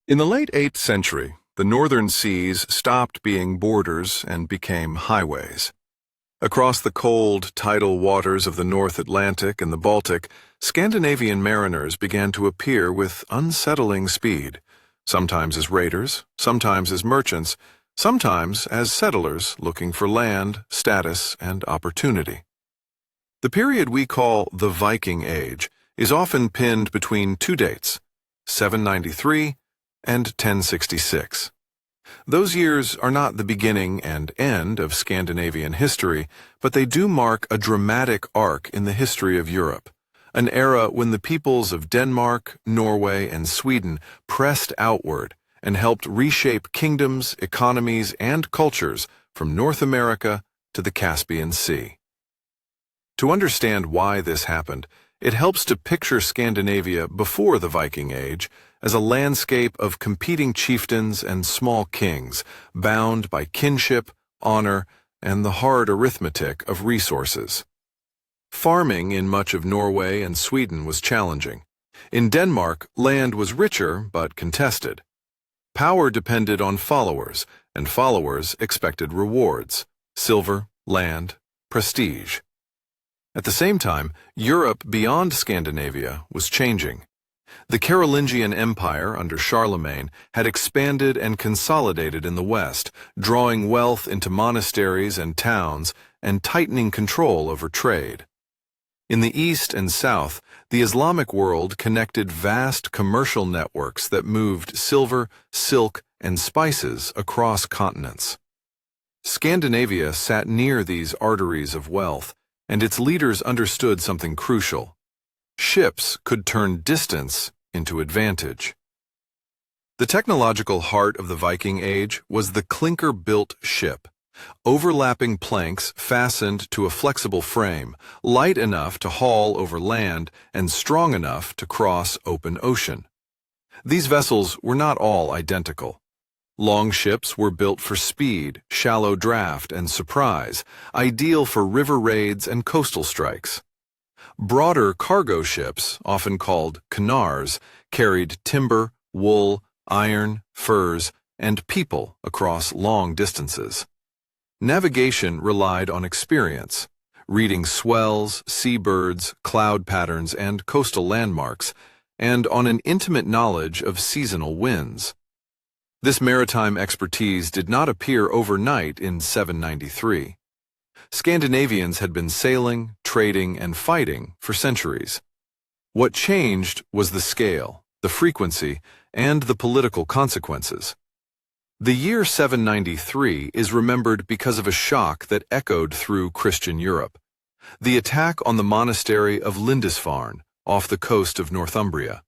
In the late 8th century, the northern seas stopped being borders and became highways. Across the cold, tidal waters of the North Atlantic and the Baltic, Scandinavian mariners began to appear with unsettling speed, sometimes as raiders, sometimes as merchants, sometimes as settlers looking for land, status, and opportunity. The period we call the Viking Age is often pinned between two dates, 793 and 1066. Those years are not the beginning and end of Scandinavian history, but they do mark a dramatic arc in the history of Europe, an era when the peoples of Denmark, Norway, and Sweden pressed outward and helped reshape kingdoms, economies, and cultures from North America to the Caspian Sea. To understand why this happened, it helps to picture Scandinavia before the Viking Age as a landscape of competing chieftains and small kings, bound by kinship, honor, and the hard arithmetic of resources. Farming in much of Norway and Sweden was challenging. In Denmark, land was richer but contested. Power depended on followers, and followers expected rewards: silver, land, prestige. At the same time, Europe beyond Scandinavia was changing. The Carolingian Empire under Charlemagne had expanded and consolidated in the West, drawing wealth into monasteries and towns and tightening control over trade. In the East and South, the Islamic world connected vast commercial networks that moved silver, silk, and spices across continents. Scandinavia sat near these arteries of wealth, and its leaders understood something crucial. Ships could turn distance into advantage. The technological heart of the Viking Age was the clinker-built ship, overlapping planks fastened to a flexible frame, light enough to haul over land and strong enough to cross open ocean. These vessels were not all identical. Long ships were built for speed, shallow draft, and surprise, ideal for river raids and coastal strikes. Broader cargo ships, often called knarrs, carried timber, wool, iron, furs, and people across long distances. Navigation relied on experience, reading swells, seabirds, cloud patterns, and coastal landmarks, and on an intimate knowledge of seasonal winds. This maritime expertise did not appear overnight in 793. Scandinavians had been sailing, trading, and fighting for centuries. What changed was the scale, the frequency, and the political consequences. The year 793 is remembered because of a shock that echoed through Christian Europe: the attack on the monastery of Lindisfarne off the coast of Northumbria.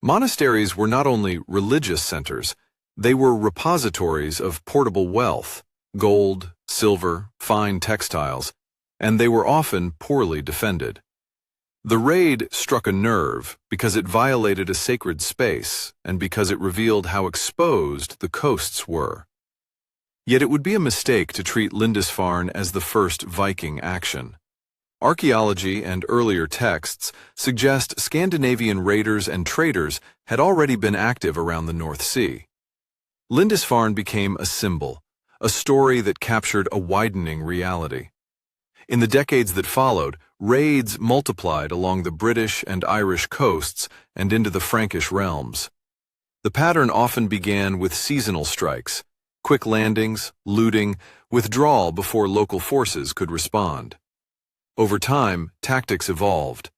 Monasteries were not only religious centers, they were repositories of portable wealth, gold, silver, fine textiles, and they were often poorly defended. The raid struck a nerve because it violated a sacred space and because it revealed how exposed the coasts were. Yet it would be a mistake to treat Lindisfarne as the first Viking action. Archaeology and earlier texts suggest Scandinavian raiders and traders had already been active around the North Sea. Lindisfarne became a symbol, a story that captured a widening reality. In the decades that followed, raids multiplied along the British and Irish coasts and into the Frankish realms. The pattern often began with seasonal strikes, quick landings, looting, withdrawal before local forces could respond. Over time, tactics evolved.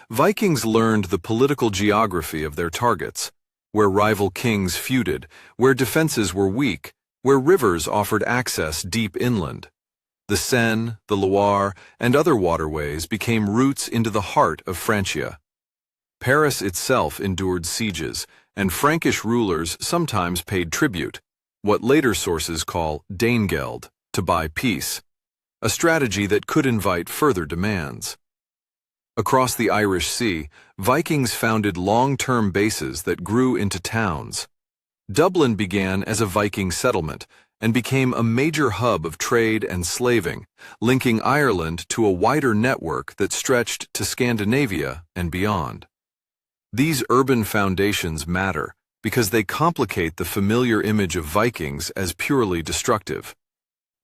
Vikings learned the political geography of their targets, where rival kings feuded, where defenses were weak, where rivers offered access deep inland. The Seine, the Loire, and other waterways became routes into the heart of Francia. Paris itself endured sieges, and Frankish rulers sometimes paid tribute, what later sources call Danegeld, to buy peace, a strategy that could invite further demands. Across the Irish Sea, Vikings founded long-term bases that grew into towns. Dublin began as a Viking settlement and became a major hub of trade and slaving, linking Ireland to a wider network that stretched to Scandinavia and beyond. These urban foundations matter because they complicate the familiar image of Vikings as purely destructive.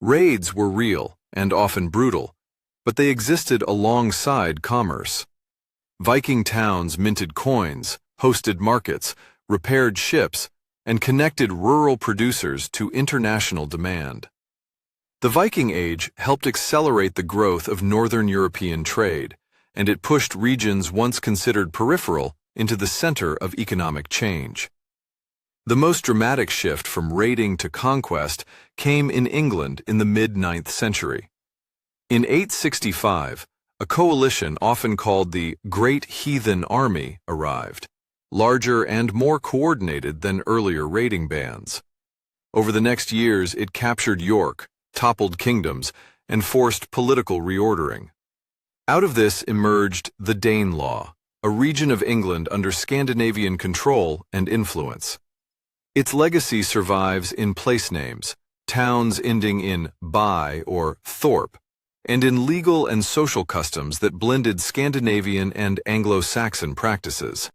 Raids were real and often brutal, but they existed alongside commerce. Viking towns minted coins, hosted markets, repaired ships, and connected rural producers to international demand. The Viking Age helped accelerate the growth of Northern European trade, and it pushed regions once considered peripheral into the center of economic change. The most dramatic shift from raiding to conquest came in England in the mid-9th century. In 865, a coalition often called the Great Heathen Army arrived, larger and more coordinated than earlier raiding bands. Over the next years, it captured York, toppled kingdoms, and forced political reordering. Out of this emerged the Danelaw, a region of England under Scandinavian control and influence. Its legacy survives in place names, towns ending in by or thorpe, and in legal and social customs that blended Scandinavian and Anglo-Saxon practices.